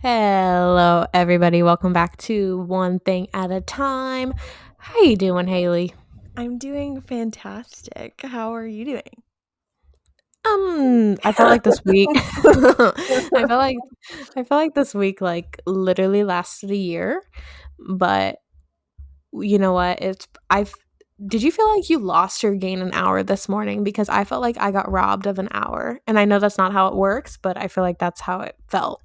Hello, everybody. Welcome back to One Thing at a Time. How you doing, Haley? I'm doing fantastic. How are you doing? I felt like this week. I felt like this week literally lasted a year. But you know what? Did you feel like you lost or gained an hour this morning? Because I felt like I got robbed of an hour, and I know that's not how it works, but I feel like that's how it felt.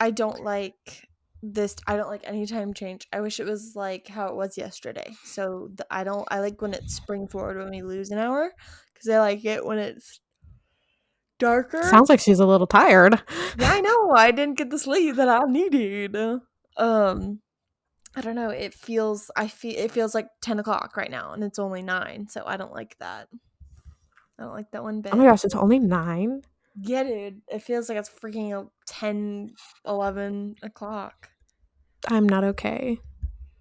I don't like this. I don't like any time change. I wish it was like how it was yesterday. I like when it's spring forward when we lose an hour because I like it when it's darker. Sounds like she's a little tired. Yeah, I know. I didn't get the sleep that I needed. I don't know. It feels like 10 o'clock right now, and it's only 9. So I don't like that. I don't like that one Oh my bit. gosh, it's only 9. Yeah, dude. It feels like it's freaking 10, 11 o'clock. I'm not okay.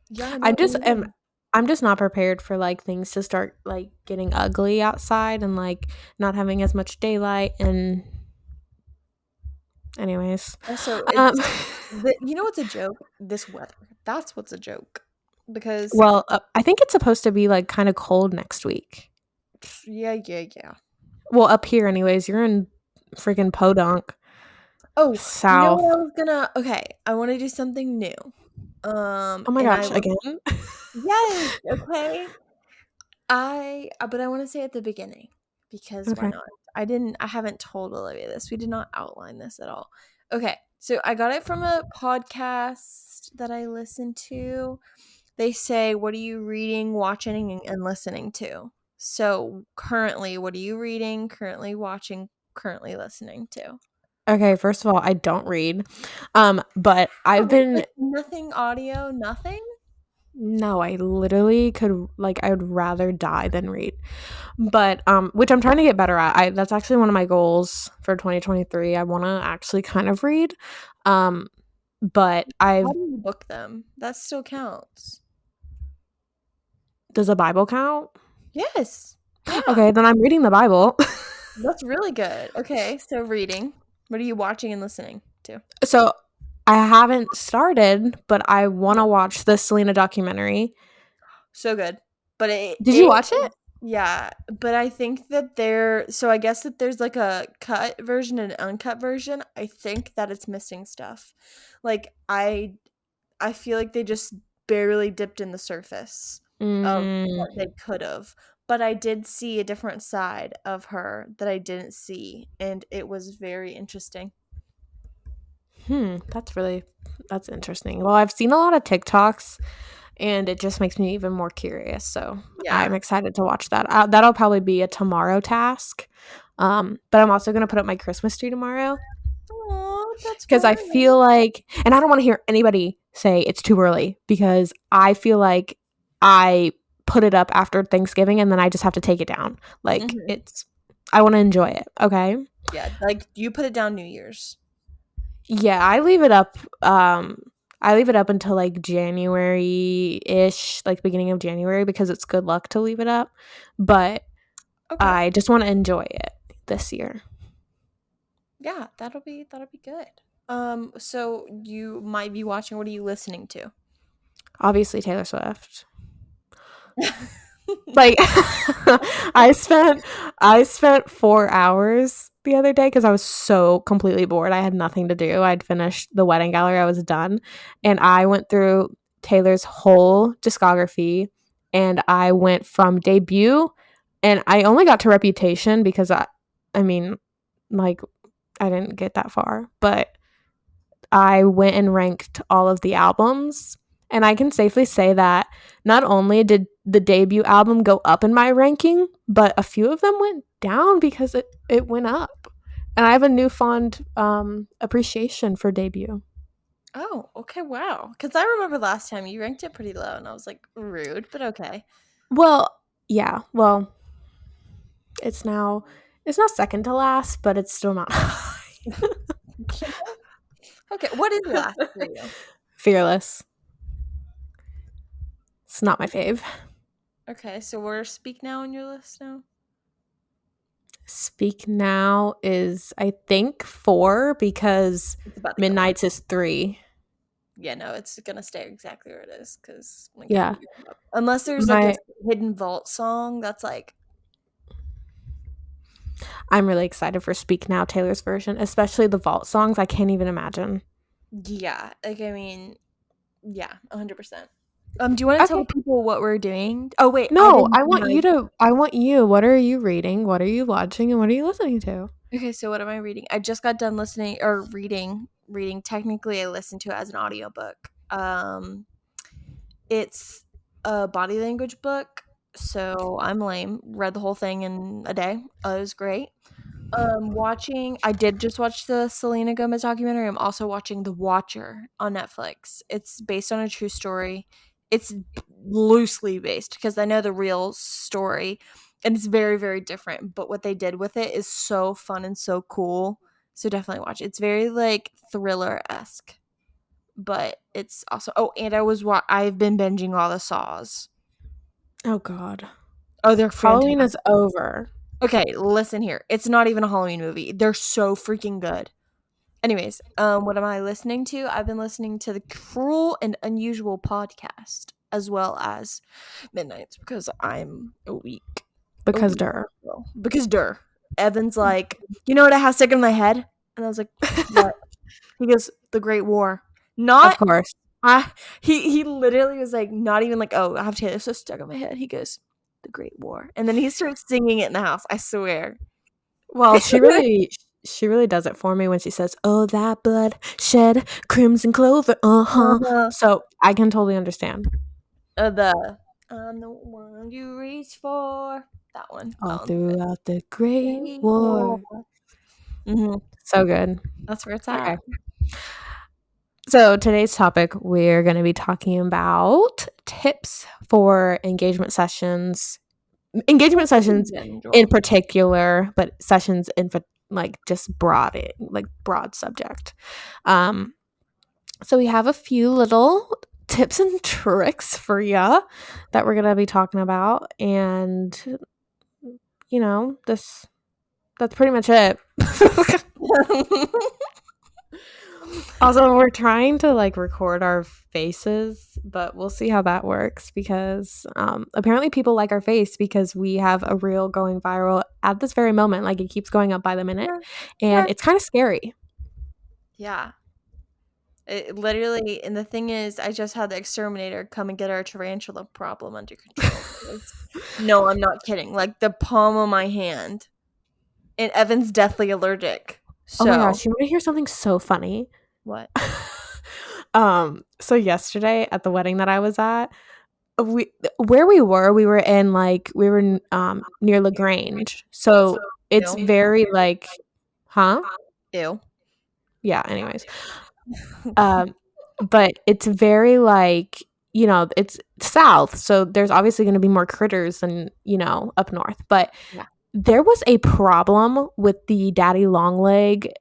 Yeah, I I know. just am I'm just not prepared for like things to start like getting ugly outside and like not having as much daylight and anyways. Also, Um you know what's a joke? This weather. That's what's a joke. Because well, I think it's supposed to be like kind of cold next week. yeah. Well, up here anyways. You're in freaking Podunk, Oh, you know what south. I was gonna okay, I want to do something new. Oh my And I gosh, want again? yes, okay. But I want to say at the beginning because why Okay. not? I haven't told Olivia this. We did not outline this at all. Okay. So I got it from a podcast that I listen to. They say, "What are you reading, watching and listening to?" So, currently, what are you reading, currently watching, currently listening to? Okay, first of all, I don't read. But I've Oh, been like nothing audio, nothing? no, I literally could like I would rather die than read. But which I'm trying to get better at. That's actually one of my goals for 2023. I want to actually kind of read. Um but How I've do you book them? That still counts. does the Bible count? Yes. Yeah. Okay, then I'm reading the Bible. That's really good. Okay, so reading. What are you watching and listening to? So I haven't started, but I want to watch the Selena documentary. So good. But Did you watch it? yeah, but I think that I guess that there's like a cut version and an uncut version. I think that it's missing stuff. Like I feel like they just barely dipped in the surface of Mm, what they could have. But I did see a different side of her that I didn't see, and it was very interesting. that's interesting. Well, I've seen a lot of TikToks and it just makes me even more curious. So I'm Yeah. excited to watch that. That'll probably be a tomorrow task. But I'm also gonna put up my Christmas tree tomorrow Oh, that's because I fun. feel like, and I don't want to hear anybody say it's too early because I feel like I put it up after Thanksgiving and then I just have to take it down. Like Mhm. I want to enjoy it. Okay. Yeah, like you put it down New Year's. Yeah, I leave it up. I leave it up until like January ish, like beginning of January, because it's good luck to leave it up. But Okay. I just want to enjoy it this year. Yeah, that'll be good. So you might be watching. What are you listening to? Obviously, Taylor Swift. Like I spent I spent 4 hours the other day because I was so completely bored. I had nothing to do. I'd finished the wedding gallery. I was done, and I went through Taylor's whole discography, and I went from debut, and I only got to Reputation because I mean, like I didn't get that far, but I went and ranked all of the albums. And I can safely say that not only did the debut album go up in my ranking, but a few of them went down because it went up. And I have a newfound appreciation for debut. Oh, okay, wow. Because I remember last time you ranked it pretty low, and I was like, rude, but okay. Well, yeah. Well, it's now it's not second to last, but it's still not high. Okay, what is last for you? Fearless. It's not my fave. Okay, so we're Speak Now on your list now? Speak Now is, I think, 4 because It's about to go up. Midnight's is 3. Yeah, no, it's gonna stay exactly where it is because I can't Yeah. be going up. Unless there's like a My hidden vault song that's like, I'm really excited for Speak Now Taylor's version, especially the vault songs. I can't even imagine. yeah, like I mean, yeah, 100%. Do you want to tell Okay. people what we're doing? Oh wait, I No, didn't do my. I want you. What are you reading? What are you watching? And what are you listening to? Okay, so what am I reading? I just got done listening or reading. Reading. Technically, I listened to it as an audiobook. It's a body language book, so I'm lame. Read the whole thing in a day. It was great. Watching I did just watch the Selena Gomez documentary. I'm also watching The Watcher on Netflix. It's based on a true story. It's loosely based because I know the real story and it's very, very different. But what they did with it is so fun and so cool. So definitely watch it. It's very like thriller-esque, but it's also and I've been binging all the Saws. Oh God. Oh, they're Halloween fantastic. is over. Okay, listen here. It's not even a Halloween movie. They're so freaking good. Anyways, what am I listening to? I've been listening to the Cruel and Unusual podcast as well as Midnight's because I'm a Because weak Durr. girl. Because Evan's like, you know what I have stuck in my head? And I was like, what? He goes, The Great War. Of Not course. I he literally was like, not even like, oh, I have Taylor Swift stuck in my head. He goes, The Great War. And then he starts singing it in the house. I swear. Well, she really does it for me when she says, "Oh, that blood shed crimson clover." Uh-huh. Uh-huh. So, I can totally understand. The I'm the one you reach for. That one. All That one's good. throughout the Great Great War. War. Mhm. So good. That's where it's Okay. at. So, today's topic, we're going to be talking about tips for engagement In sessions in general. particular, but sessions in like just broad subject. So we have a few little tips and tricks for you that we're gonna be talking about, and that's pretty much it. Also, we're trying to like record our faces, but we'll see how that works because apparently people like our face because we have a reel going viral at this very moment. Like it keeps going up by the minute, Yeah. and Yeah. it's kind of scary. Yeah. It literally, and the thing is, I just had the exterminator come and get our tarantula problem under control. No, I'm not kidding. Like the palm of my hand. And Evan's deathly allergic. Oh my So gosh, you want to hear something so funny? what? So yesterday at the wedding that I was at, we were in like near LaGrange. So it's Ew. very like huh? Ew. Yeah, anyways. Um but it's very like, it's south, so there's obviously going to be more critters than, up north. But Yeah. there was a problem with the daddy long leg.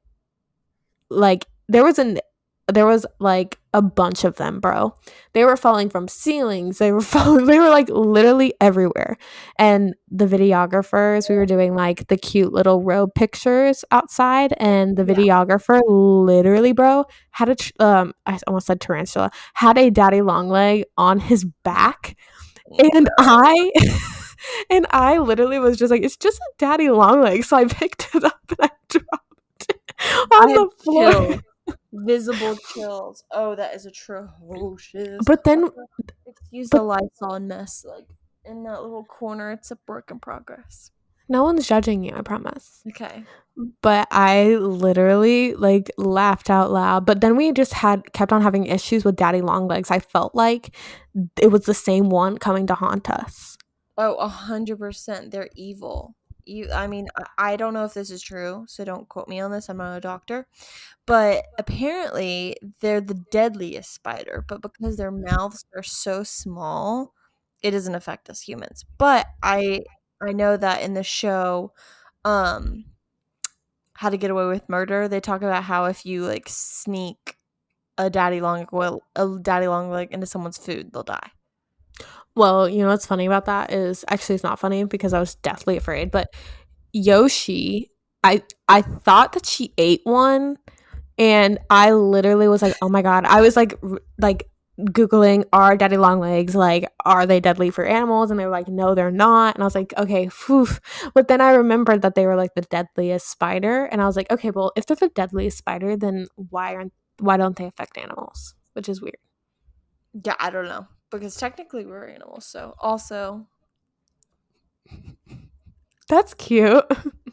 Like there was like a bunch of them, bro. They were falling from ceilings. They were like literally everywhere. And the videographers, we were doing like the cute little robe pictures outside, and the Yeah. videographer literally, bro, had I almost said tarantula, had a daddy long leg on his back. And I and I literally was just like, it's just a daddy long leg. So I picked it up and I dropped it I on had the floor. chills. Visible chills. Oh, that is atrocious. But then, Excuse the but Lysol mess. Like in that little corner, it's a work in progress. no one's judging you, I promise. Okay. But I literally like laughed out loud. But then we just kept on having issues with daddy long legs. I felt like it was the same one coming to haunt us. Oh, 100%. They're evil. I mean, I don't know if this is true, so don't quote me on this. I'm not a doctor. But apparently, they're the deadliest spider. But because their mouths are so small, it doesn't affect us humans. But I know that in the show, um, How to Get Away with Murder, they talk about how if you like sneak a daddy long leg into someone's food, they'll die. Well, you know what's funny about that is actually it's not funny because I was deathly afraid. But Yoshi, I thought that she ate one, and I literally was like, "Oh my god!" I was like googling, "Are daddy long legs like are they deadly for animals?" And they were like, "No, they're not." And I was like, "Okay, phew." But then I remembered that they were like the deadliest spider, and I was like, "Okay, well, if they're the deadliest spider, then why don't they affect animals?" Which is weird. Yeah, I don't know. Because technically we're animals, so also That's cute.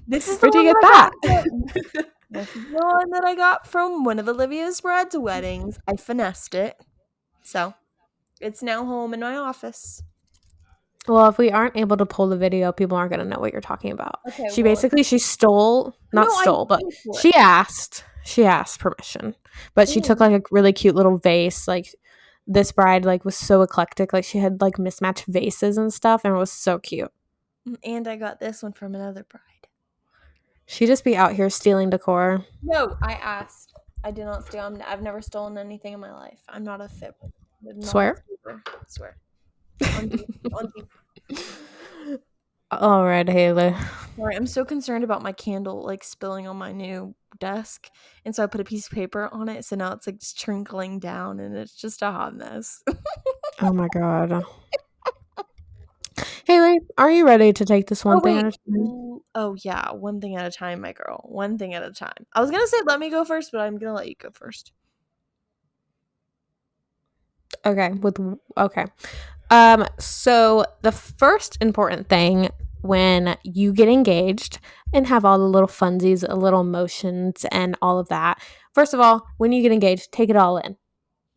this is the Where'd you one get that I that? got from this is the one that I got from one of Olivia's Brad's weddings. I finessed it. So it's now home in my office. Well, if we aren't able to pull the video, people aren't going to know what you're talking about. Okay, She well, basically she stole, not no, I stole, but paid for it. she asked permission. But she took And, like a really cute little vase. Like this bride like was so eclectic. Like she had like mismatched vases and stuff, and it was so cute. and I got this one from another bride. She just be out here stealing decor. No, I asked. I did not steal. I've never stolen anything in my life. I'm not a fibber. I'm not a Swear. stealer. I swear. On you. On you. All right, Haley. Sorry, I'm so concerned about my candle like spilling on my new desk, and so I put a piece of paper on it. So now it's like just trickling down, and it's just a hot mess. Oh my god. Haley, are you ready to take this Oh one thing wait. at a time? Ooh, oh yeah, one thing at a time, my girl. One thing at a time. I was gonna say let me go first, but I'm gonna let you go first. Okay, okay. So the first important thing when you get engaged and have all the little funsies, little emotions, and all of that. First of all, when you get engaged, take it all in.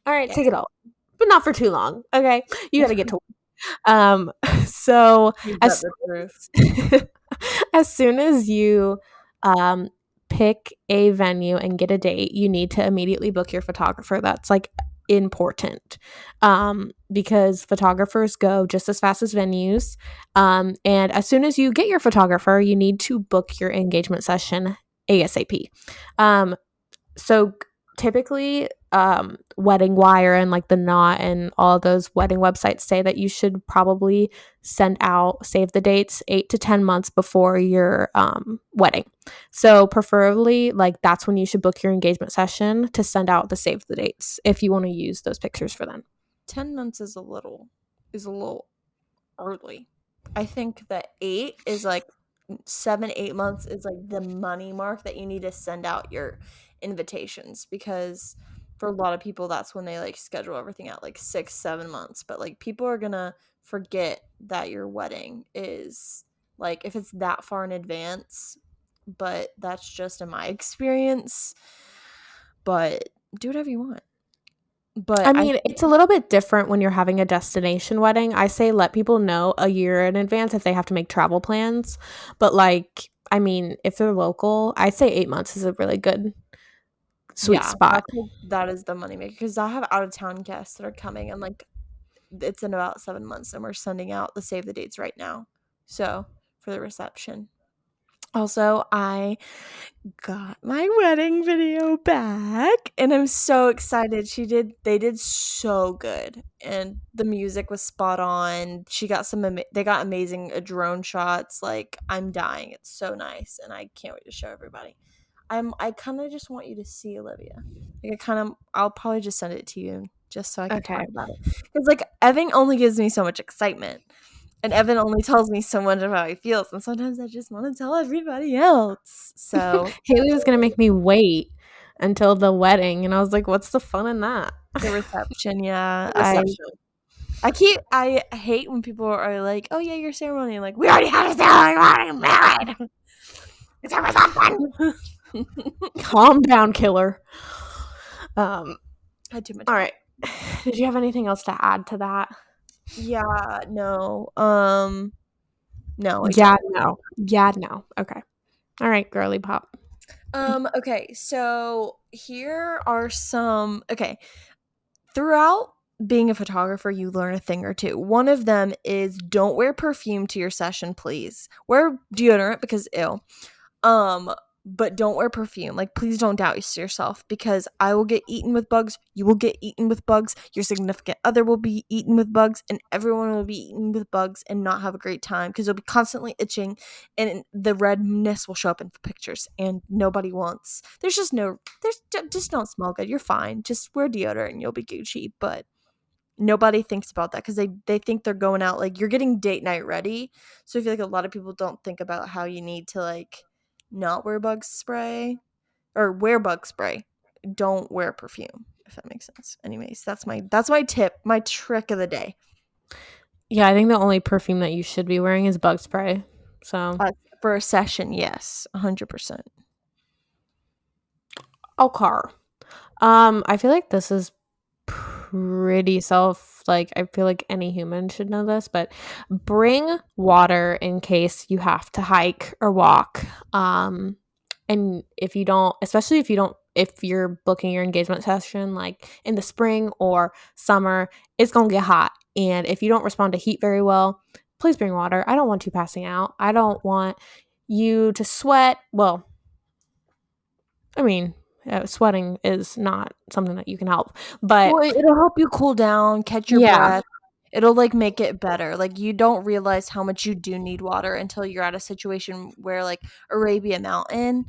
All right, Yes. take it all, but not for too long. Okay, you got to get to. Um, so Is that as the truth? as soon as you um pick a venue and get a date, you need to immediately book your photographer. That's like important because photographers go just as fast as venues. And as soon as you get your photographer, you need to book your engagement session ASAP. Um, so typically wedding wire and like the knot and all of those wedding websites say that you should probably send out save the dates 8 to 10 months before your wedding. So preferably like that's when you should book your engagement session to send out the save the dates if you want to use those pictures for them. 10 months is a little early. I think that 8 is like 7, 8 months is like the money mark that you need to send out your invitations, because for a lot of people that's when they like schedule everything out like 6, 7 months. But like people are gonna forget that your wedding is like if it's that far in advance. But that's just in my experience. But do whatever you want. But I I mean, it's a little bit different when you're having a destination wedding. I say let people know a year in advance if they have to make travel plans. But like, I mean, if they're local, I say 8 months is a really good sweet Yeah, spot. that is the money maker, because I have out of town guests that are coming, and like it's in about 7 months, and we're sending out the save the dates right now. So for the reception. Also, I got my wedding video back, and I'm so excited. They did so good, and the music was spot on. She got they got amazing drone shots. Like I'm dying. It's so nice, and I can't wait to show everybody. I kind of just want you to see Olivia. Like I'll probably just send it to you just so I can talk Okay. about it. Because like Evan only gives me so much excitement. And Evan only tells me so much of how he feels. And sometimes I just want to tell everybody else. So Haley was going to make me wait until the wedding. And I was like, what's the fun in that? the reception, yeah. The reception. I hate when people are like, oh yeah, your ceremony. I'm like, we already had a ceremony, we're already married. It's a reception. Calm down, killer. I Had too much. All right. Did you have anything else to add to that? Yeah, no. No, I Yeah, don't. no. Yeah, no. Okay. All right, girly pop. Okay, so here are some throughout being a photographer, you learn a thing or two. One of them is don't wear perfume to your session, please. Wear deodorant because ew. Um, but don't wear perfume. Like, please don't doubt yourself, because I will get eaten with bugs. You will get eaten with bugs. Your significant other will be eaten with bugs, and everyone will be eaten with bugs and not have a great time because they'll be constantly itching, and the redness will show up in pictures. And nobody wants. Just don't smell good. You're fine. Just wear deodorant and you'll be Gucci. But nobody thinks about that because they think they're going out, like, you're getting date night ready. So I feel like a lot of people don't think about how you need to, like, not wear bug spray or wear bug spray. Don't wear perfume, if that makes sense. Anyways, that's my tip, my trick of the day. Yeah, I think the only perfume that you should be wearing is bug spray. So, For a session, yes, 100%. car. I feel like this is pretty like I feel like any human should know this, but bring water in case you have to hike or walk. And if you don't, especially if you're booking your engagement session like in the spring or summer, it's gonna get hot. And if you don't respond to heat very well, please bring water. I don't want you passing out. I don't want you to sweat. Well, I mean, sweating is not something that you can help, but Well, it'll help you cool down, catch your yeah. breath. It'll, like, make it better. Like, you don't realize how much you do need water until you're at a situation where, like, Arabia Mountain,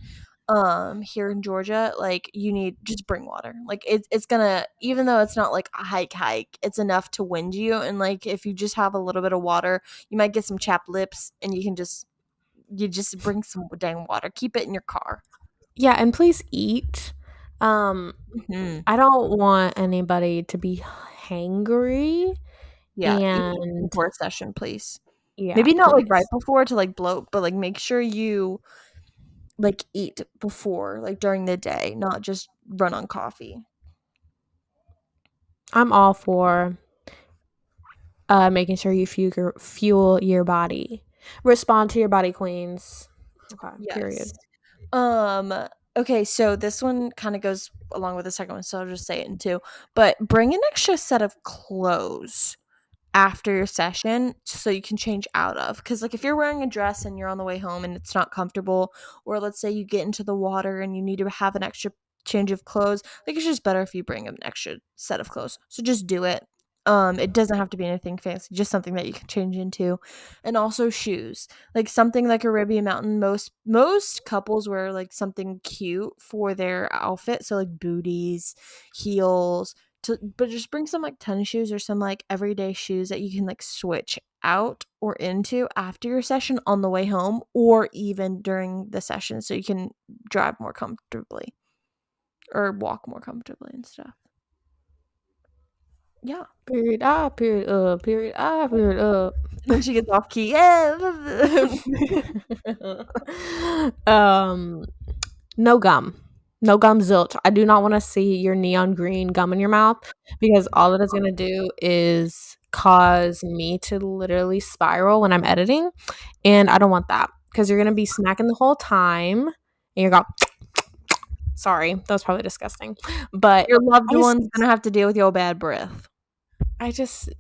here in Georgia, like, you need just bring water. Like, it's gonna, even though it's not like a hike, it's enough to wind you. And, like, if you just have a little bit of water, you might get some chapped lips, and you just bring some dang water. Keep it in your car. Yeah, and please eat. Mhm. I don't want anybody to be hangry, Yeah, eat and before a session, please. yeah, Maybe not, like, right please. before to, like, bloat, but, like, make sure you, like, eat before, like, during the day, not just run on coffee. I'm all for making sure you fuel your body. Respond to your body, queens. Okay, Yes. period. Um, okay, so this one kinda goes along with the second one, so I'll just say it in 2, but bring an extra set of clothes after your session so you can change out of, because, like, if you're wearing a dress and you're on the way home and it's not comfortable, or let's say you get into the water and you need to have an extra change of clothes, like, it's just better if you bring an extra set of clothes. So just do it. It doesn't have to be anything fancy, just something that you can change into. And also shoes, like something like Arabian Mountain. Most couples wear, like, something cute for their outfit, so, like, booties, heels, but just bring some, like, tennis shoes or some, like, everyday shoes that you can, like, switch out or into after your session on the way home, or even during the session, so you can drive more comfortably or walk more comfortably and stuff. Yeah. Period. Ah, period. Period. Ah, period. And then she gets off key. Yeah. um, no gum. No gum zilch. I do not want to see your neon green gum in your mouth because all it is going to do is cause me to literally spiral when I'm editing. And I don't want that because you're going to be smacking the whole time. And you're going, sorry, that was probably disgusting. But Your loved I just, one's gonna have to deal with your bad breath.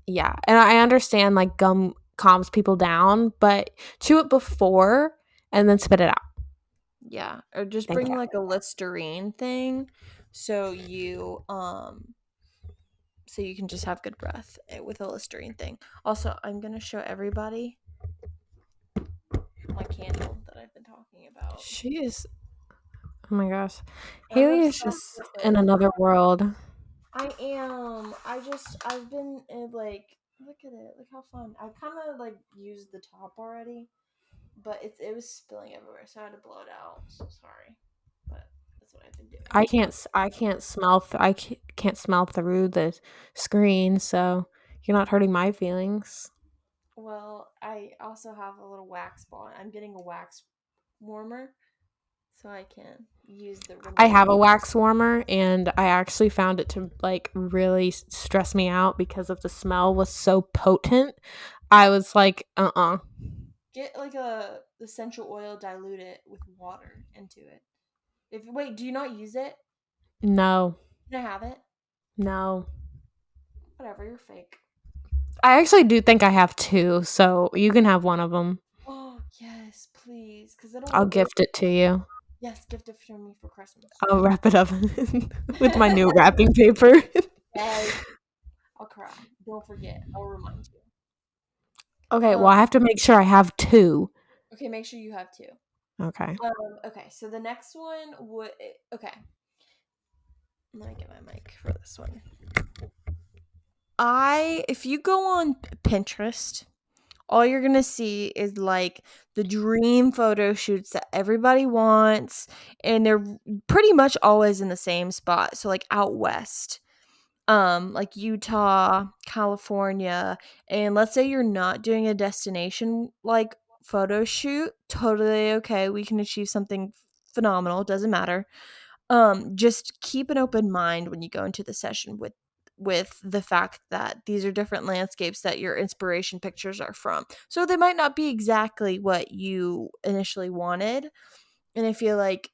yeah. And I understand like gum calms people down, but chew it before and then spit it out. Yeah, or just Thank bring, you. like, a Listerine thing so you can just have good breath, with a Listerine thing. Also, I'm gonna show everybody my candle that I've been talking about. She is, oh my gosh. I'm Haley is obsessed just with in it. another world. I am. I've been, like, look at it. Look how fun. I kind of, like, used the top already, but it was spilling everywhere, so I had to blow it out. So sorry, but that's what I've been doing. I can't smell, can't smell through the screen, so you're not hurting my feelings. Well, I also have a little wax ball. I'm getting a wax warmer so I can use the I remote. have a wax warmer and I actually found it to like really stress me out because of the smell was so potent. I was like, uh-uh. Get, like, a essential oil, dilute it with water into it. If Wait, do you not use it? No. Can I have it? No. Whatever, you're fake. I actually do think I have two, so you can have one of them. Oh yes, please, because I'll it'll. gift it to you. Yes, gift it for me for Christmas. I'll wrap it up with my new wrapping paper. Yes, I'll cry. Don't forget. I'll remind you. Okay, well, I Um, have to make sure I have 2. okay, make sure you have two. Okay. Okay, so the next one would okay. Let me get my mic for this one. If you go on Pinterest, all you're gonna see is like the dream photo shoots that everybody wants, and they're pretty much always in the same spot. So like out west, like Utah, California, and let's say you're not doing a destination like photo shoot, totally okay. We can achieve something phenomenal, doesn't matter. Just keep an open mind when you go into the session with the fact that these are different landscapes that your inspiration pictures are from. So they might not be exactly what you initially wanted. And I feel like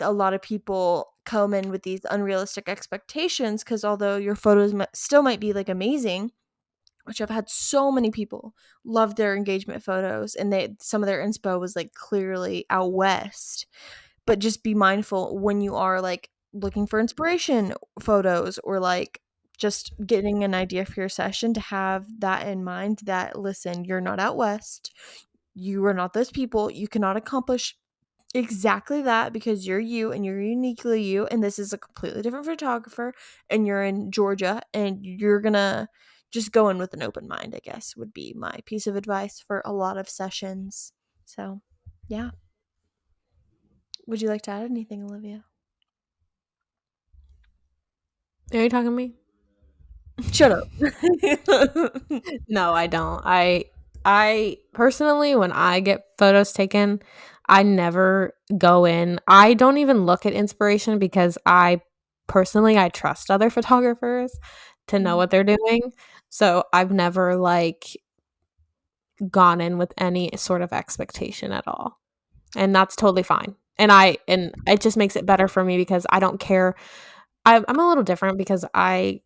a lot of people come in with these unrealistic expectations because although your photos still might be like amazing, which I've had so many people love their engagement photos, and some of their inspo was like clearly out west, but just be mindful when you are like looking for inspiration photos or like just getting an idea for your session to have that in mind that listen, you're not out west, you are not those people, you cannot accomplish exactly that because you're you and you're uniquely you, and this is a completely different photographer, and you're in Georgia, and you're gonna just go in with an open mind, I guess, would be my piece of advice for a lot of sessions. So yeah, would you like to add anything, Olivia? Are you talking to me? Shut up. No, I don't. I personally, when I get photos taken, I never go in. I don't even look at inspiration because I trust other photographers to know Mhm. what they're doing. So I've never like gone in with any sort of expectation at all. And that's totally fine. And it just makes it better for me because I don't care. I'm a little different because I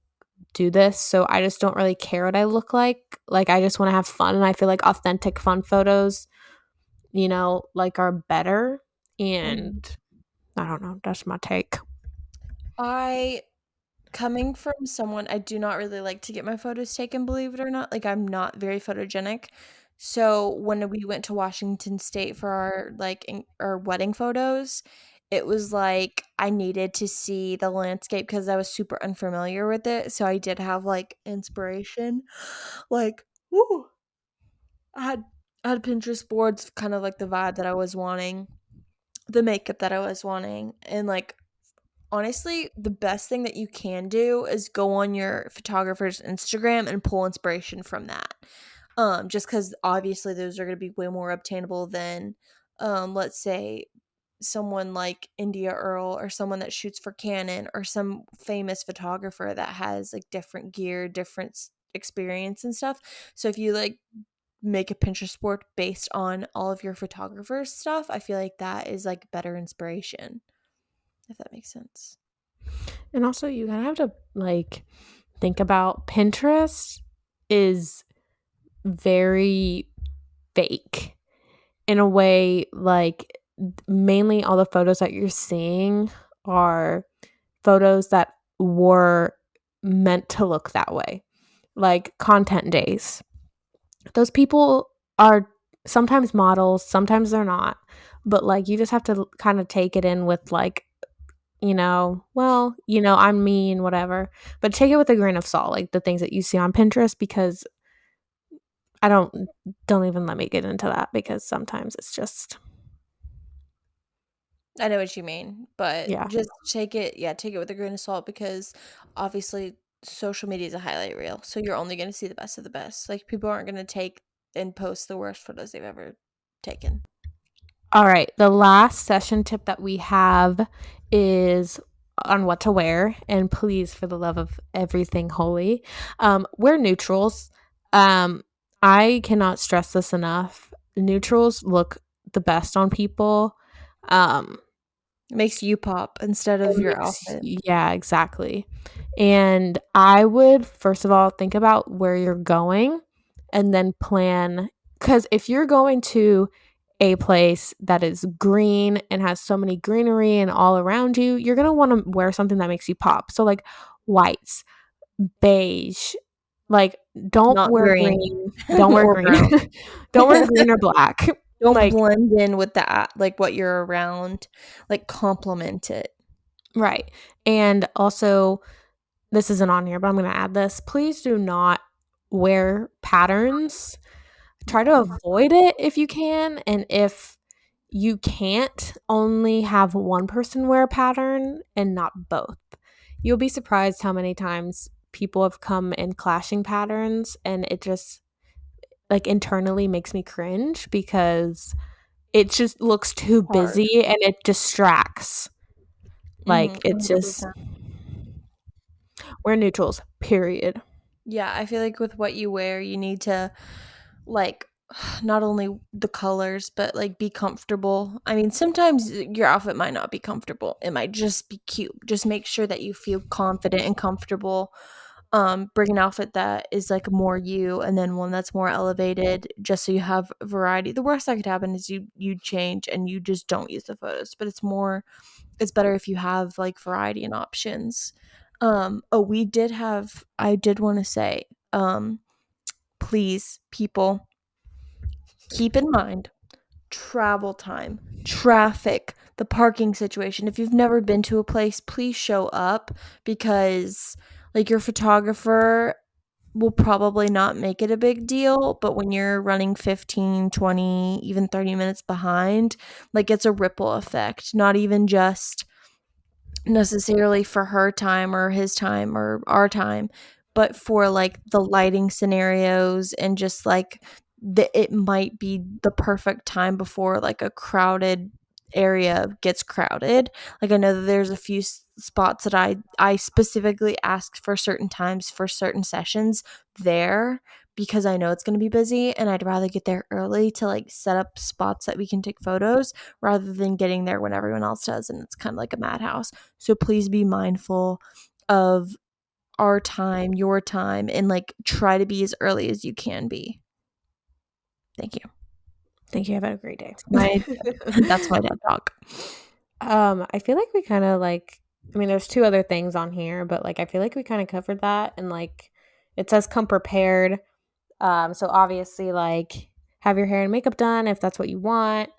do this, so I just don't really care what I look like. Like I just want to have fun, and I feel like authentic fun photos, like are better. And Mhm. I don't know, that's my take. I Coming from someone, I do not really like to get my photos taken, believe it or not. Like, I'm not very photogenic. So when we went to Washington State for our wedding photos, it was like I needed to see the landscape because I was super unfamiliar with it. So I did have like inspiration. Like, woo, I had I had Pinterest boards, kind of like the vibe that I was wanting, the makeup that I was wanting, and like honestly, the best thing that you can do is go on your photographer's Instagram and pull inspiration from that. Just because obviously those are going to be way more obtainable than, let's say, someone like India Earl or someone that shoots for Canon or some famous photographer that has like different gear, different experience and stuff. So if you like make a Pinterest board based on all of your photographer's stuff, I feel like that is like better inspiration, if that makes sense. And also, you kind of have to like think about Pinterest is very fake in a way. Like mainly all the photos that you're seeing are photos that were meant to look that way, like content days. Those people are sometimes models, sometimes they're not. But like you just have to kind of take it in with like, I'm mean, whatever. But take it with a grain of salt, like the things that you see on Pinterest, because I don't even let me get into that because sometimes it's just I know what you mean, but yeah. just take it with a grain of salt because obviously social media is a highlight reel. So you're only going to see the best of the best. Like people aren't going to take and post the worst photos they've ever taken. All right, the last session tip that we have is on what to wear. And please, for the love of everything holy, wear neutrals. Um, I cannot stress this enough. Neutrals look the best on people. Um, It makes you pop instead of your outfit. yeah, exactly. And I would first of all think about where you're going and then plan, because if you're going to a place that is green and has so many greenery and all around you, you're going to want to wear something that makes you pop. So like whites, beige, like don't Not wear green green, don't wear or green. brown. Don't wear green or black. Don't Like blend in with the like what you're around. Like complement it. right. And also this isn't on here, but I'm going to add this. Please do not wear patterns. Try to avoid it if you can. And if you can't, only have one person wear a pattern and not both. You'll be surprised how many times people have come in clashing patterns, and it just like internally makes me cringe because it just looks too Hard. busy and it distracts. Like it's just 100%. wear neutrals, period. Yeah, I feel like with what you wear, you need to like not only the colors but like be comfortable. I mean, sometimes your outfit might not be comfortable. It might just be cute. Just make sure that you feel confident and comfortable. Bring an outfit that is like more you and then one that's more elevated just so you have variety. The worst that could happen is you change and you just don't use the photos, but it's better if you have like variety and options. Oh, I did want to say, please, people, keep in mind travel time, traffic, the parking situation. If you've never been to a place, please show up because like your photographer will probably not make it a big deal, but when you're running 15, 20, even 30 minutes behind, like it's a ripple effect, not even just necessarily for her time or his time or our time, but for like the lighting scenarios and just like it might be the perfect time before like a crowded area gets crowded. Like I know that there's a few spots that I specifically asked for certain times for certain sessions there because I know it's going to be busy and I'd rather get there early to like set up spots that we can take photos rather than getting there when everyone else does and it's kind of like a madhouse. So please be mindful of our time, your time, and like try to be as early as you can be. Thank you. Thank you. Have a great day. My that's my TED talk. I feel like we kind of like, I mean, there's two other things on here, but like, I feel like we kind of covered that. And like, it says come prepared. So obviously, like, have your hair and makeup done if that's what you want.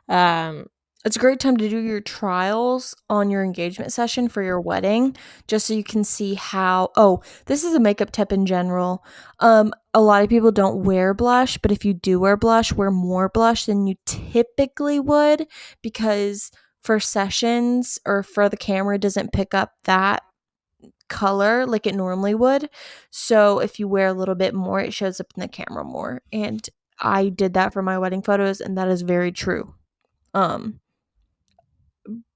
Um, It's a great time to do your trials on your engagement session for your wedding, just so you can see how. Oh, this is a makeup tip in general. A lot of people don't wear blush, but if you do wear blush, wear more blush than you typically would because for sessions or for the camera, it doesn't pick up that color like it normally would. So if you wear a little bit more, it shows up in the camera more. And I did that for my wedding photos, and that is very true. Um,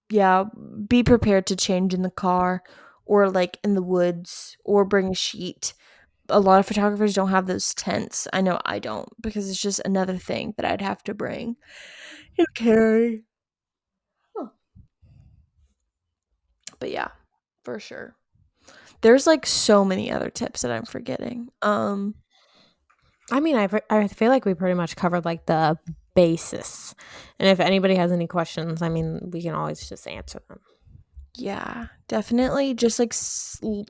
yeah, be prepared to change in the car or like in the woods or bring a sheet. A lot of photographers don't have those tents. I know I don't because it's just another thing that I'd have to bring and carry. Huh. But yeah, for sure. There's like so many other tips that I'm forgetting. I mean, I feel like we pretty much covered like the basis. And if anybody has any questions, I mean, we can always just answer them. Yeah, definitely just like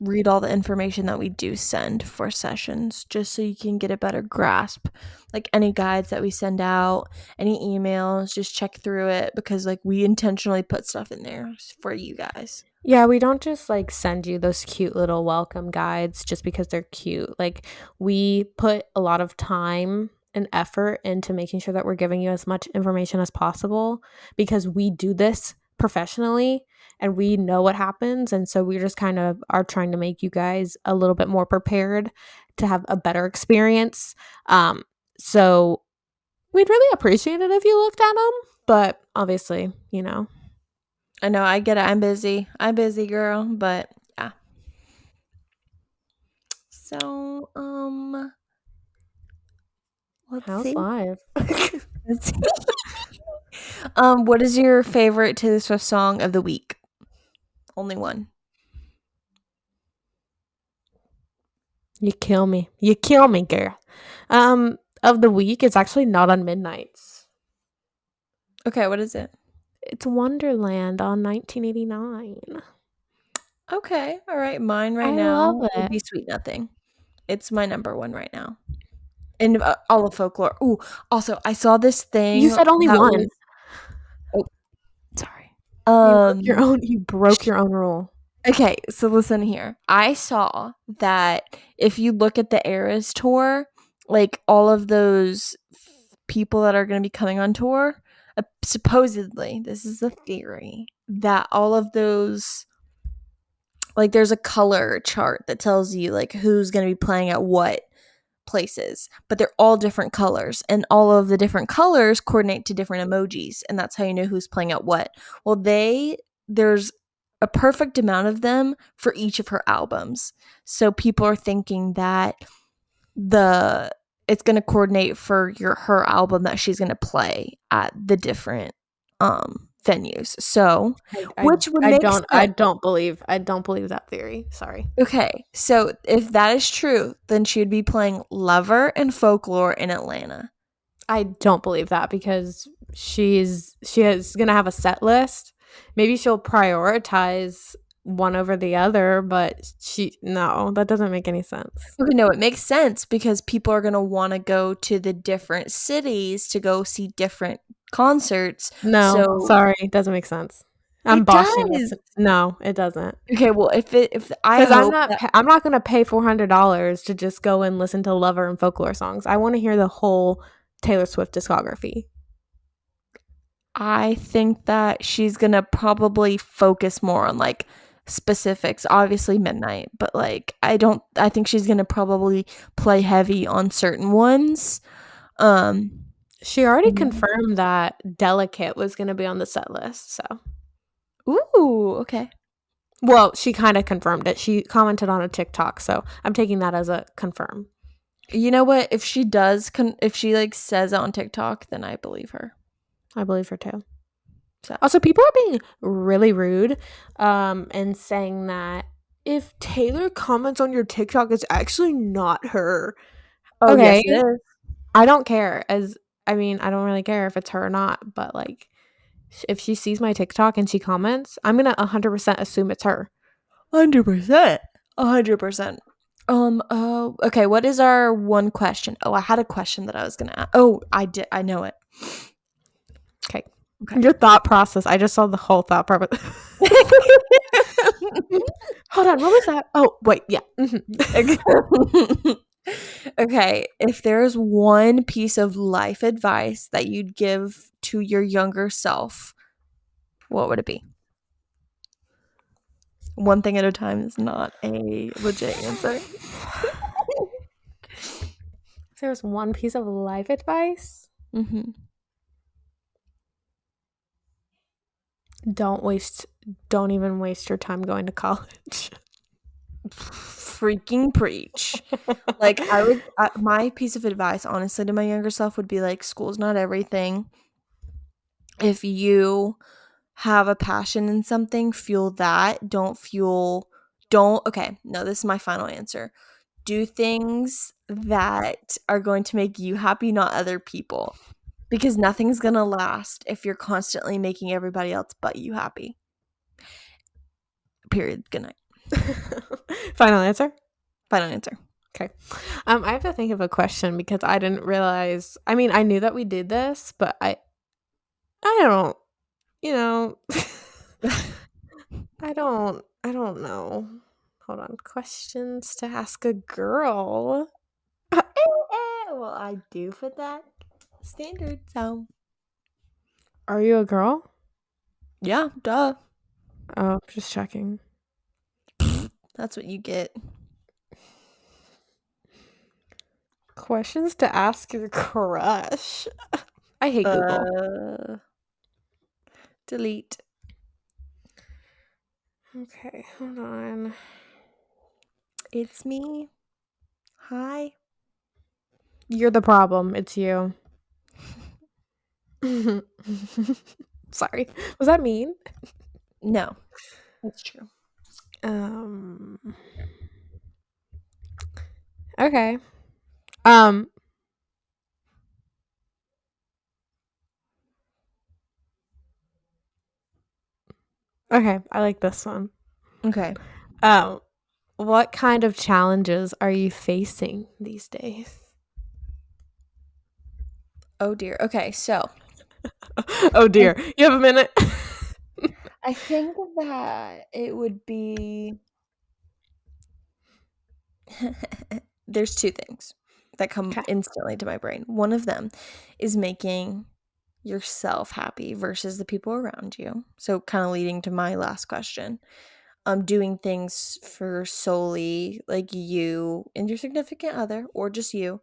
read all the information that we do send for sessions just so you can get a better grasp. Like any guides that we send out, any emails, just check through it because like we intentionally put stuff in there for you guys. Yeah, we don't just like send you those cute little welcome guides just because they're cute. Like, we put a lot of time and effort into making sure that we're giving you as much information as possible because we do this professionally and we know what happens. And so we just kind of are trying to make you guys a little bit more prepared to have a better experience. So we'd really appreciate it if you looked at them, but obviously, you know. I know, I get it. I'm busy. I'm busy, girl, but yeah. So, let's How's see. life? Let's see. What is your favorite Taylor Swift song of the week? Only one. You kill me. You kill me, girl. Of the week, it's actually Not on Midnights. Okay, what is it? It's Wonderland on 1989. Okay, all right. Mine right I love now would it. be Sweet Nothing. It's my number one right now. In all of folklore. Ooh, also, I saw this You thing said only that one. was oh, sorry. You broke your own rule. Okay, so listen here. I saw that if you look at the Eras tour, like all of those people that are going to be coming on tour, supposedly, this is a theory, that all of those, like, there's a color chart that tells you like who's going to be playing at what places, but they're all different colors, and all of the different colors coordinate to different emojis, and that's how you know who's playing at what. Well, there's a perfect amount of them for each of her albums. So people are thinking that the it's going to coordinate for her album that she's going to play at the different venues. So, which would make sense. I don't believe that theory. Sorry. Okay, so if that is true, then she would be playing Lover and Folklore in Atlanta. I don't believe that because she is gonna have a set list. Maybe she'll prioritize one over the other, but no, that doesn't make any sense. Okay, no, it makes sense because people are going to want to go to the different cities to go see different concerts. No, So sorry, it doesn't make sense. I'm it boshing it. does. No, it doesn't. Okay, well, if I Because hope that I'm not gonna pay $400 to just go and listen to Lover and Folklore songs. I want to hear the whole Taylor Swift discography. I think that she's going to probably focus more on like specifics, obviously Midnight, but like I think she's going to probably play heavy on certain ones. Um She already and confirmed that Delicate was gonna be on the set list. So, ooh, okay. well, she kind of confirmed it. She commented on a TikTok, so I'm taking that as a confirm. You know what? If she does, if she like says it on TikTok, then I believe her. I believe her too. So, Also, people are being really rude, and saying that if Taylor comments on your TikTok, it's actually not her. oh yes, Okay, it is. I don't care. I don't really care if it's her or not. But like, if she sees my TikTok and she comments, I'm gonna 100% assume it's her. 100%. 100%. Okay, what is our one question? Oh, I had a question that I was gonna ask. Oh, I did. I know it. Okay, Okay. your thought process. I just saw the whole thought process. Hold on, what was that? Oh, wait, yeah. Okay, if there's one piece of life advice that you'd give to your younger self, what would it be? One thing at a time is not a legit answer. If there was one piece of life advice, Mm-hmm. don't even waste your time going to college. Freaking preach. Like my piece of advice, honestly, to my younger self would be like, school's not everything. If you have a passion in something, fuel that. Okay, no, this is my final answer. Do things that are going to make you happy, not other people. Because nothing's going to last if you're constantly making everybody else but you happy. Period. Good night. Final answer? Final answer. Okay. I have to think of a question because I didn't realize. I mean, I knew that we did this, but I don't, you know, I don't know. Hold on. Questions to ask a girl. Well, I do for that standard, so Are you a girl? yeah, duh. Oh, just checking. That's what you get. Questions to ask your crush. I hate Google. Delete. Okay, hold on. It's me. Hi. You're the problem. It's you. Sorry. Was that mean? No, that's true. Um Okay. Um Okay, I like this one. Okay. Um, what kind of challenges are you facing these days? Oh dear. Okay, so Oh I dear. You have a minute? I think that it would be there's two things that come Okay. instantly to my brain. One of them is making yourself happy versus the people around you. So kind of leading to my last question. Doing things for solely like you and your significant other or just you,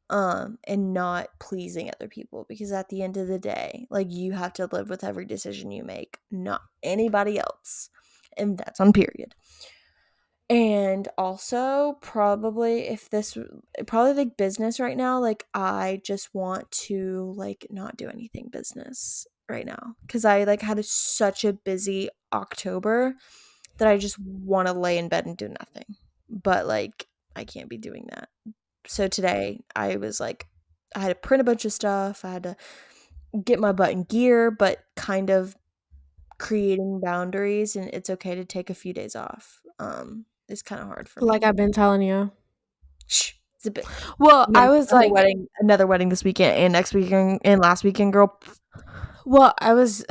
and not pleasing other people because at the end of the day, like you have to live with every decision you make, not anybody else. And that's on period. And also, probably if this probably like business right now, like I just want to like not do anything business right now cuz I like had such a busy October that I just want to lay in bed and do nothing. But like I can't be doing that. So today I was like I had to print a bunch of stuff. I had to get my butt in gear, but kind of creating boundaries and it's okay to take a few days off. It's kind of hard for Like me. I've been telling you. Shh, it's a bit. Well, And then I was another like, wedding, another wedding this weekend, and next weekend, and last weekend, girl. well, I was,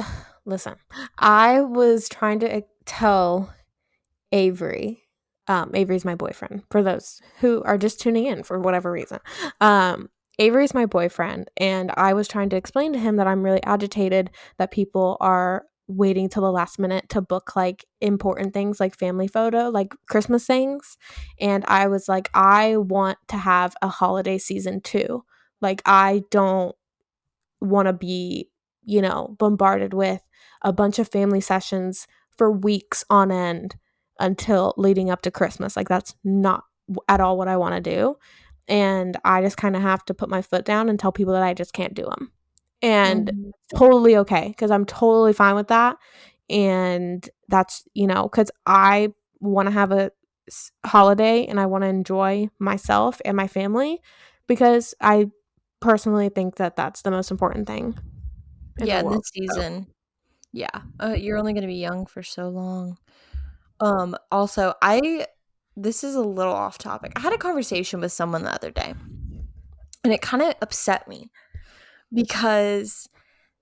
listen, I was trying to tell Avery. Avery's my boyfriend. For those who are just tuning in for whatever reason, Avery's my boyfriend, and I was trying to explain to him that I'm really agitated that people are waiting till the last minute to book like important things like family photo, like Christmas things. And I was like, I want to have a holiday season too. Like, I don't want to be, bombarded with a bunch of family sessions for weeks on end until leading up to Christmas. Like, that's not at all what I want to do. And I just kind of have to put my foot down and tell people that I just can't do them. And Mhm. totally okay because I'm totally fine with that. And that's, because I want to have a holiday and I want to enjoy myself and my family because I personally think that that's the most important thing in the Yeah, in world. this So, season, yeah, you're only gonna be young for so long. Also, I this is a little off topic. I had a conversation with someone the other day, and it kind of upset me because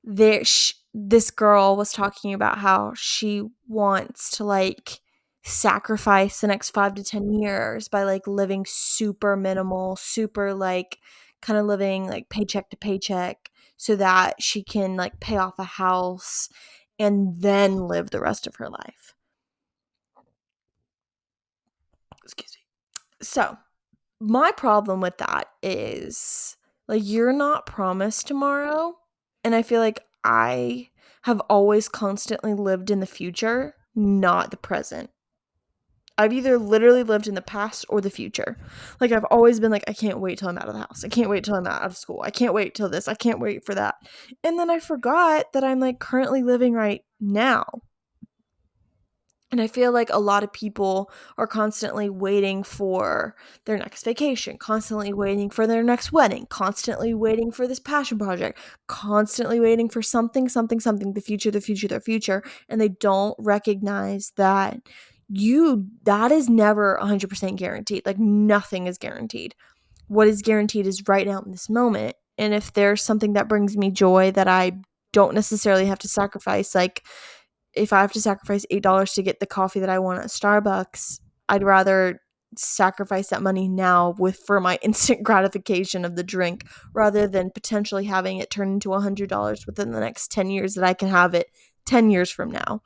this girl was talking about how she wants to like sacrifice the next 5 to 10 years by like living super minimal, super like kind of living like paycheck to paycheck so that she can like pay off a house and then live the rest of her life. Excuse me. So, my problem with that is like you're not promised tomorrow. And I feel like I have always constantly lived in the future, not the present. I've either literally lived in the past or the future. Like I've always been like, I can't wait till I'm out of the house. I can't wait till I'm out of school. I can't wait till this. I can't wait for that. And then I forgot that I'm like currently living right now. And I feel like a lot of people are constantly waiting for their next vacation, constantly waiting for their next wedding, constantly waiting for this passion project, constantly waiting for something, something, something, the future, the future, the future. And they don't recognize that that is never 100% guaranteed. Like nothing is guaranteed. What is guaranteed is right now in this moment. And if there's something that brings me joy that I don't necessarily have to sacrifice, like if I have to sacrifice $8 to get the coffee that I want at Starbucks, I'd rather sacrifice that money now with for my instant gratification of the drink rather than potentially having it turn into $100 within the next 10 years that I can have it 10 years from now.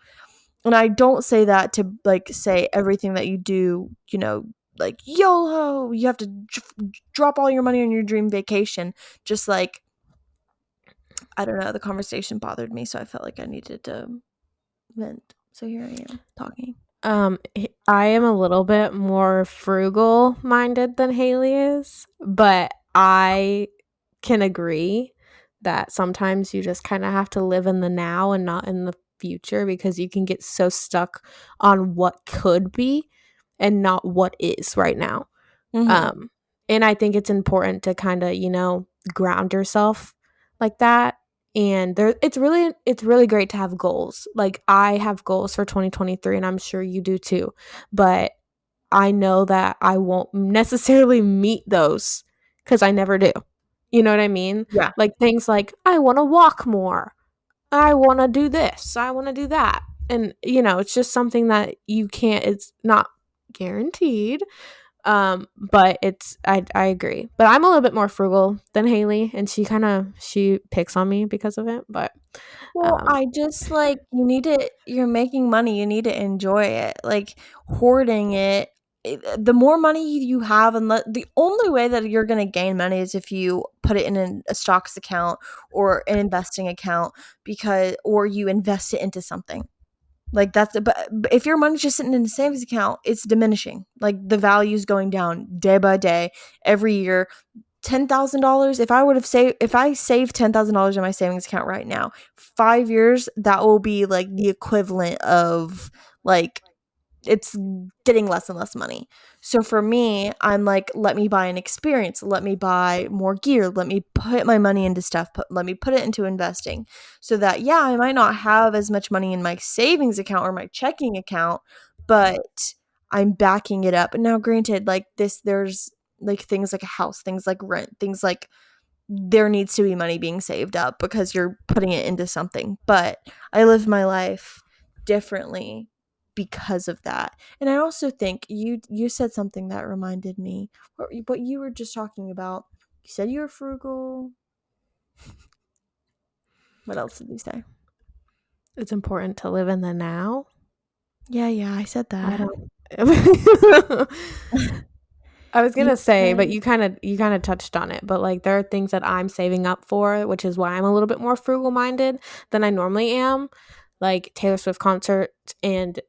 And I don't say that to like say everything that you do, like YOLO, you have to drop all your money on your dream vacation. Just like I don't know, the conversation bothered me, so I felt like I needed to vent. So here I am talking. I am a little bit more frugal minded than Haley is, but I can agree that sometimes you just kind of have to live in the now and not in the future because you can get so stuck on what could be and not what is right now. Mhm. And I think it's important to kind of, ground yourself like that And there it's really great to have goals. Like, I have goals for 2023, and I'm sure you do too. But I know that I won't necessarily meet those cuz I never do. You know what I mean? Yeah. Like things like I want to walk more. I want to do this. I want to do that. And it's just something that you can't it's not guaranteed. But I agree. But I'm a little bit more frugal than Haley, and she picks on me because of it, but Well, um I just like you're making money, you need to enjoy it. Like hoarding the more money you have, and the only way that you're going to gain money is if you put it in a stocks account or an investing account, or you invest it into something. Like but if your money's just sitting in a savings account, it's diminishing. Like the value's going down day by day every year. $10,000, if I save $10,000 in my savings account right now, 5 years, that will be like the equivalent of like it's getting less and less money. So for me, I'm like, let me buy an experience, let me buy more gear, let me put my money into stuff, let me put it into investing, so that yeah, I might not have as much money in my savings account or my checking account, but I'm backing it up. And now granted, like there's like things like a house, things like rent, things like there needs to be money being saved up because you're putting it into something. But I live my life differently because of that. And I also think you said something that reminded me what you were just talking about. You said you were frugal. What else did you say? it's important to live in the now. Yeah, I said I that. don't I was You gonna say, but said you kind of touched on it. But like, there are things that I'm saving up for, which is why I'm a little bit more frugal minded than I normally am, like Taylor Swift concert and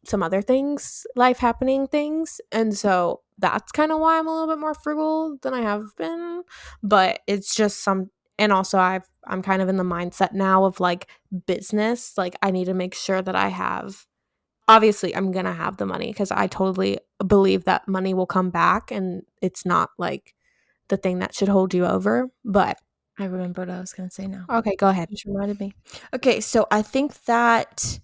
some other things, life happening things, and so that's kind of why I'm a little bit more frugal than I have been. But it's just and also I'm kind of in the mindset now of like business. Like, I need to make sure that I have obviously I'm gonna have the money because I totally believe that money will come back and it's not like the thing that should hold you over. But I remember what I was going to say now. okay, go ahead. You just reminded me. Okay, so I think that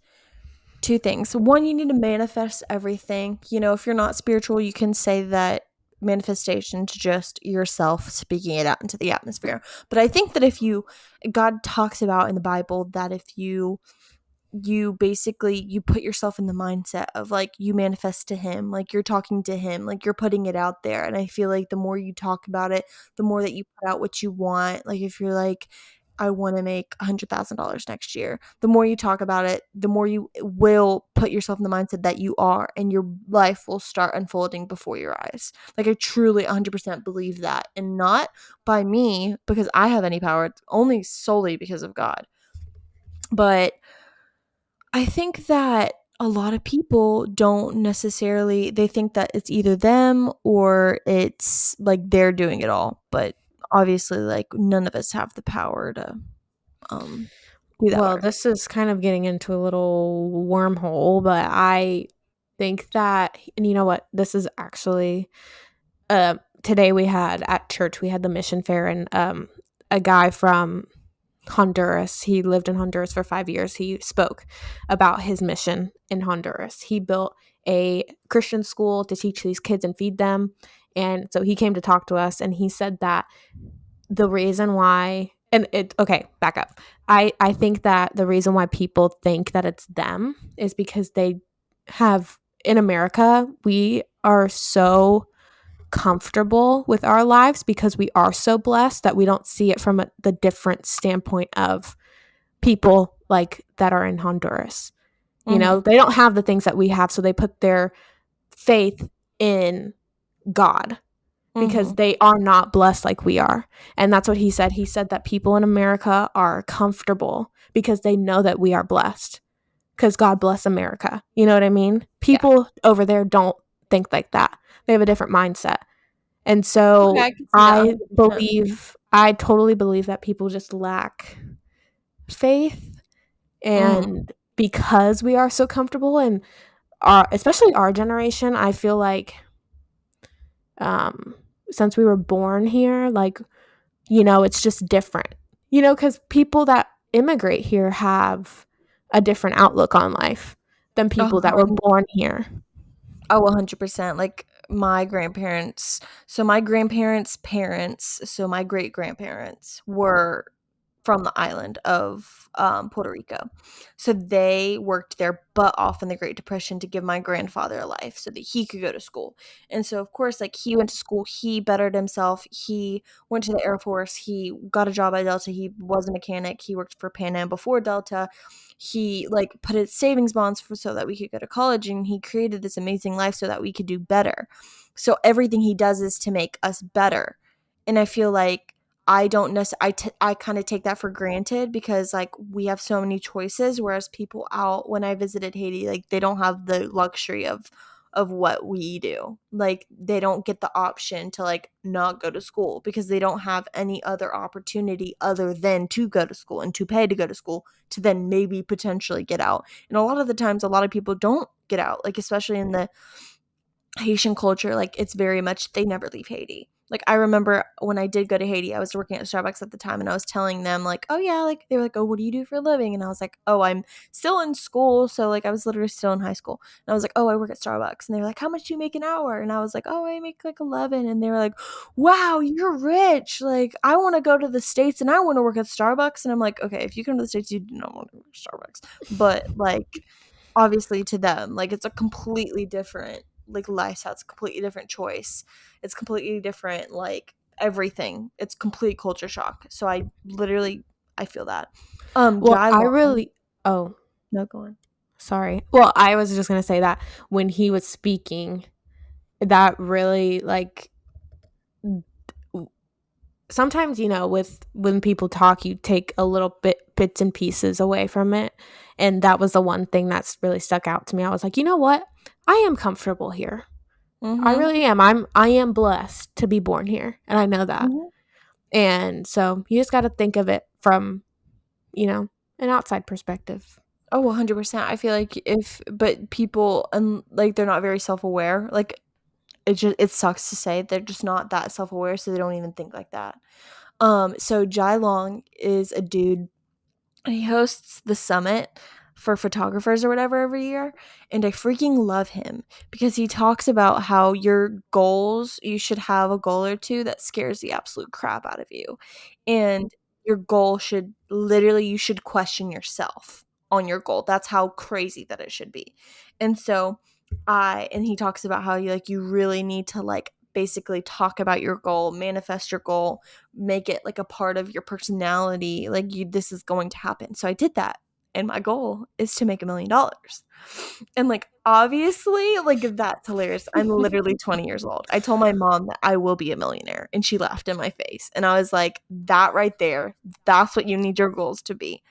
two things. One, you need to manifest everything. If you're not spiritual, you can say that manifestation to just yourself speaking it out into the atmosphere. But I think that God talks about in the Bible that if you basically you put yourself in the mindset of like you manifest to him, like you're talking to him, like you're putting it out there. And I feel like the more you talk about it, the more that you put out what you want. Like if you're like, I want to make $100,000 next year, the more you talk about it, the more you will put yourself in the mindset that you are, and your life will start unfolding before your eyes. Like I truly 100% believe that, and not by me because I have any power, it's only solely because of God. But I think that a lot of people don't necessarily, they think that it's either them or it's like they're doing it all, but obviously like none of us have the power to um do that Well, work. this is kind of getting into a little wormhole, but I think that, and you know what, this is actually today we had at church, we had the mission fair, and a guy from Honduras. He lived in Honduras for 5 years. He spoke about his mission in Honduras. He built a Christian school to teach these kids and feed them. And so he came to talk to us, and he said that the reason why, okay, back up. I think that the reason why people think that it's them is because in America, we are so comfortable with our lives because we are so blessed that we don't see it from the different standpoint of people like that are in Honduras. Mhm. They don't have the things that we have, so they put their faith in God because Mhm. they are not blessed like we are. And that's what he said. He said that people in America are comfortable because they know that we are blessed because God bless America. You know what I mean? Yeah. People over there don't think like that. They have a different mindset. And Okay, so I can see that 100%. I totally believe that people just lack faith. Mhm. And because we are so comfortable, and especially our generation, I feel like um, since we were born here, like, it's just different. You know, because people that immigrate here have a different outlook on life than Oh, people that were born here. 100%. Like my grandparents, so my grandparents' parents, so my great grandparents were from the island of Puerto Rico. So they worked their butt off in the Great Depression to give my grandfather a life so that he could go to school. And so, of course, like he went to school, he bettered himself, he went to the Air Force, he got a job at Delta, he was a mechanic, he worked for Pan Am before Delta. He like put his savings bonds for so that we could go to college, and he created this amazing life so that we could do better. So everything he does is to make us better. And I feel like I don't necessarily, I kind of take that for granted because like we have so many choices, whereas people out when I visited Haiti, like they don't have the luxury of what we do. Like they don't get the option to like not go to school because they don't have any other opportunity other than to go to school and to pay to go to school to then maybe potentially get out. And a lot of the times a lot of people don't get out, like especially in the Haitian culture, like it's very much they never leave Haiti. Like I remember when I did go to Haiti, I was working at Starbucks at the time and I was telling them like, "Oh yeah, like they were like, "Oh, what do you do for a living?" And I was like, "Oh, I'm still in school." So like I was literally still in high school. And I was like, "Oh, I work at Starbucks." And they were like, "How much do you make an hour?" And I was like, "Oh, I make like 11." And they were like, "Wow, you're rich. Like I want to go to the States and I want to work at Starbucks." And I'm like, "Okay, if you come to the States, you do not want to work at Starbucks." But like obviously to them, like it's a completely different like lifestyle, it's a completely different choice, it's completely different like everything, it's complete culture shock. So I literally I feel that Well, Jai I Long. really, oh, No, go on. sorry. Well, I was just going to say that when he was speaking, that really like sometimes, you know, with when people talk, you take a little bits and pieces away from it. And that was the one thing that's really stuck out to me. I was like, you know what? I am comfortable here. I Mm-hmm. really am. I am blessed to be born here, and I know that. Mm-hmm. And so you just got to think of it from, you know, an outside perspective. Oh, 100%. I feel like if but people and like they're not very self-aware, like it sucks to say they're just not that self-aware, so they don't even think like that. So Jai Long is a dude. He hosts the summit for photographers or whatever every year, and I freaking love him because he talks about how your goals, you should have a goal or two that scares the absolute crap out of you. And your goal should literally you should question yourself on your goal. That's how crazy that it should be. And so and he talks about how you really need to like basically talk about your goal, manifest your goal, make it like a part of your personality, like you this is going to happen. So I did that, and my goal is to make $1 million. And like obviously like that's hilarious. I'm literally 20 years old. I told my mom that I will be a millionaire and she laughed in my face, and I was like, that right there, that's what you need your goals to be.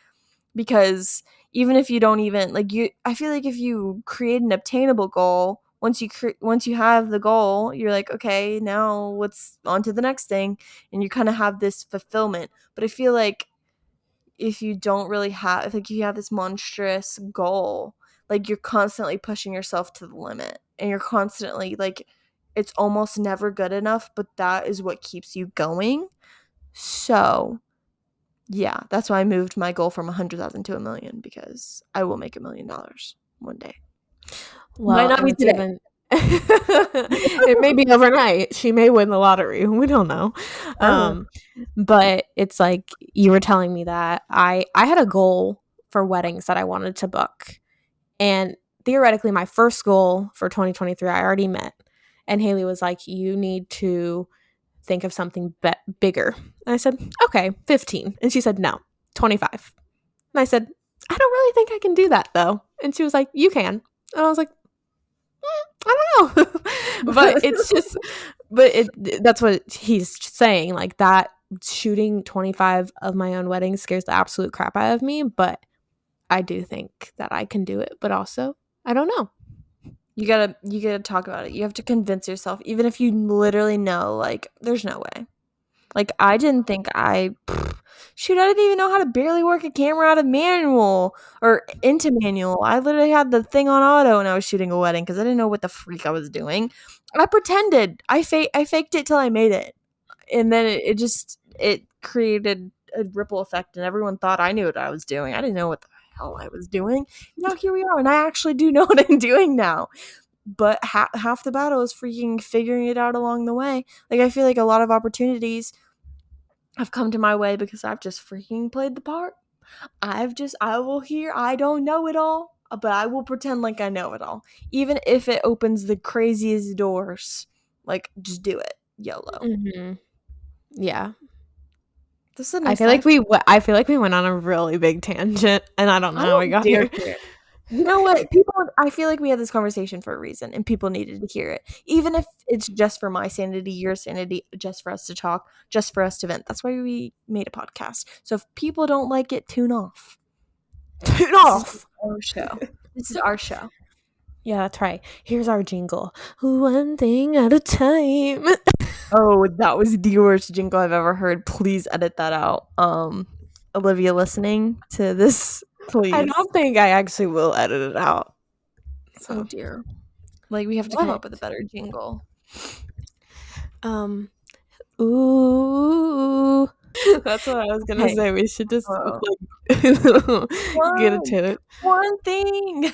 Because even if you don't even like you I feel like if you create an obtainable goal, once you have the goal, you're like, okay, now what's on to the next thing, and you kind of have this fulfillment. But I feel like if you don't really have if you have this monstrous goal, like you're constantly pushing yourself to the limit, and you're constantly like it's almost never good enough, but that is what keeps you going. So yeah, that's why I moved my goal from 100,000 to 1,000,000, because I will make $1,000,000 one day. Might Well, not and be it's today. even it may be overnight. She may win the lottery. We don't know. Uh-huh. Um, but it's like you were telling me that I had a goal for weddings that I wanted to book. And theoretically my first goal for 2023 I already met. And Haley was like, "You need to think of something bigger." And I said, "Okay, 15." And she said, "No, 25." And I said, "I don't really think I can do that though." And she was like, "You can." And I was like, I don't know. But it's just but it that's what he's saying, like that shooting 25 of my own weddings scares the absolute crap out of me, but I do think that I can do it, but also I don't know. You gotta talk about it. You have to convince yourself, even if you literally know, like, there's no way. Like, I didn't think shoot, I didn't even know how to barely work a camera out of manual or into manual. I literally had the thing on auto when I was shooting a wedding because I didn't know what the freak I was doing. I pretended. I faked it till I made it. And then it created a ripple effect, and everyone thought I knew what I was doing. I didn't know what the hell I was doing. Now here we are, and I actually do know what I'm doing now. But half the battle is freaking figuring it out along the way. Like, I feel like a lot of opportunities have come to my way because I've just freaking played the part. I will hear, I don't know it all, but I will pretend like I know it all. Even if it opens the craziest doors. Like, just do it. YOLO. Mm-hmm. Yeah. This is a I nice feel like life. I feel like we went on a really big tangent, and I don't know I how we don't got dare here. care. You know what? I feel like we had this conversation for a reason, and people needed to hear it. Even if it's just for my sanity, your sanity, just for us to talk, just for us to vent. That's why we made a podcast. So if people don't like it, tune off. Tune This is off. our show. This is our show. Yeah, that's right. Here's our jingle. One thing at a time. Oh, that was the worst jingle I've ever heard. Please edit that out. Olivia listening to this, please. I don't think I actually will edit it out. Oh So, dear. Like, we have to come up with a better jingle. Ooh. That's what I was gonna say. We should just like, get it to it. One thing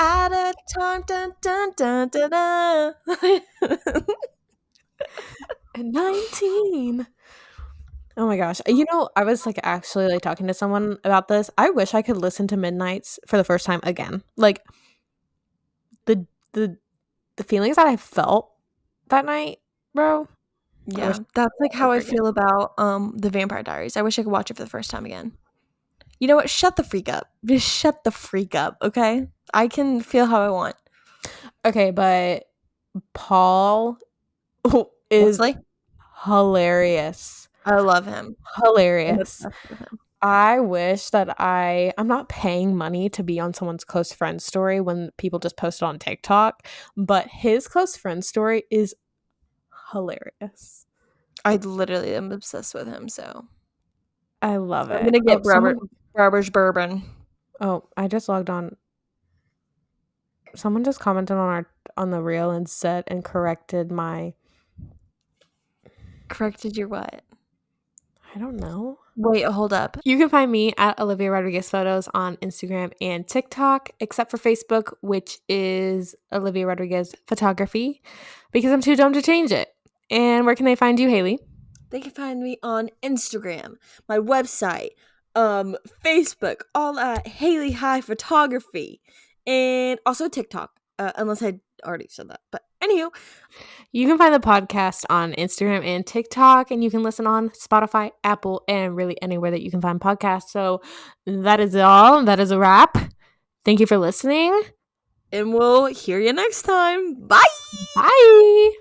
at a time. Dun, dun, dun, dun, dun. And 19. Oh my gosh. You know, I was like actually like talking to someone about this. I wish I could listen to Midnights for the first time again. Like the feelings that I felt that night, bro. Yeah, that's like how I feel about the Vampire Diaries. I wish I could watch it for the first time again. You know what? Shut the freak up. Just shut the freak up, okay? I can feel how I want. Okay, but Paul is Like, hilarious. I love him. Hilarious. I wish that I'm not paying money to be on someone's close friend story when people just post it on TikTok, but his close friend story is hilarious. I literally am obsessed with him, so I love it. I'm gonna get Robert's bourbon. Oh, I just logged on. Someone just commented on the reel and said and corrected my. Corrected your what? I don't know. Wait, hold up. You can find me at Olivia Rodriguez Photos on Instagram and TikTok, except for Facebook, which is Olivia Rodriguez Photography, because I'm too dumb to change it. And where can they find you, Hailey? They can find me on Instagram, my website, Facebook, all at Hailey High Photography, and also TikTok, unless I already said that. But anywho, you can find the podcast on Instagram and TikTok, and you can listen on Spotify, Apple, and really anywhere that you can find podcasts. So that is all. That is a wrap. Thank you for listening. And we'll hear you next time. Bye. Bye.